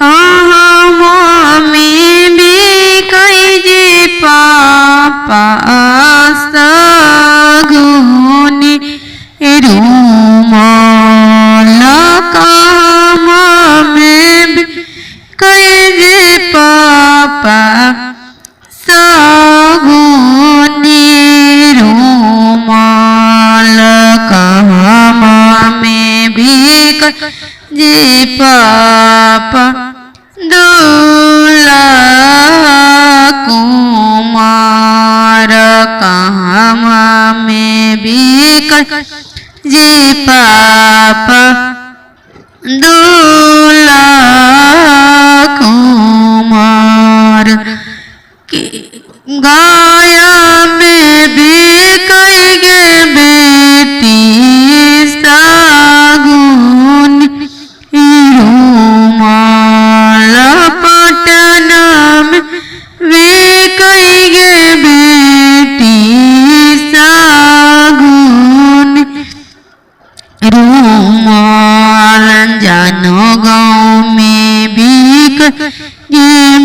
कहाँ में भी कई जे पापा सगुनी रूमाल कहाँ में भी कई जे पापा सगुनी रूमाल कहाँ में भी जे पापा दूल्हा कुमार कहाँ में भी जे पापा दूल्हा कुमार गाया में भी कई गे बेटी सागुन रूमाल पटना में भी कई गे बेटी सागुन रूमाल जानो गाँव में भी कई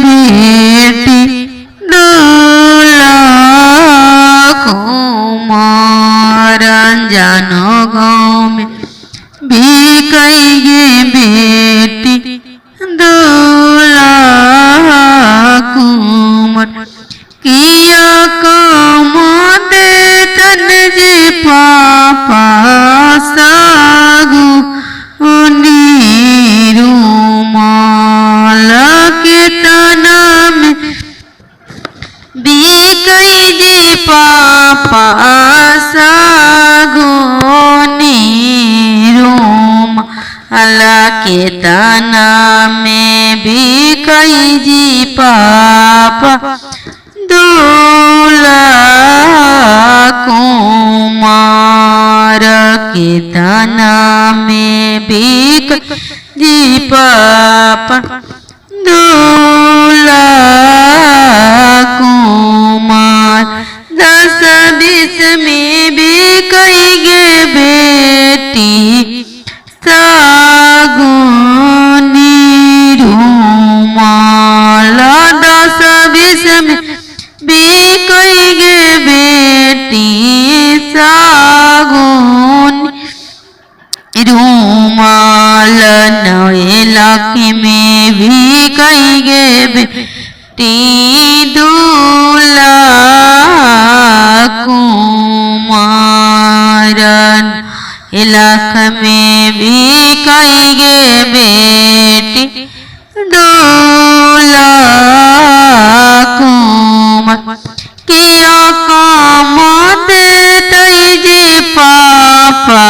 बेटी दूल्हा कुमार जानो गाँव में भी कई गे बेटी दूल्हा कुमार किया काम दे तन जे पापा सागु रूमाल के तना में भी कई जे पापा सागुनी रूमाल के तना में भी कई जे पापा दूल्हा कुमार के तना में भी जी पापा दूल्हा कुमार 10-20 में भी कई गे बेटी सागुनी रूमाल 10-20 में भी कई गे बेटी सागुनी रूमाल 9 लाख में भी कई गे बेटी दूल्हा कुमार 9 लाख में भी कई गे बेटी दूल्हा कुमार किया काम दे तई जे पापा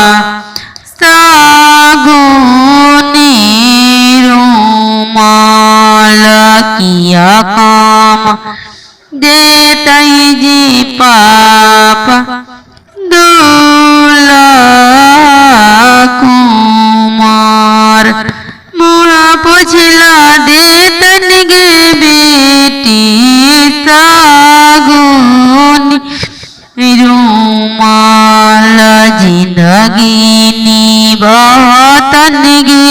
सागुनी रूमाल किया काम दे तई जे पापा दूल्हा कुमार मोरा पुछला दे तन गे बेटी सागुनी रूमाल जिंदगी निभातन गे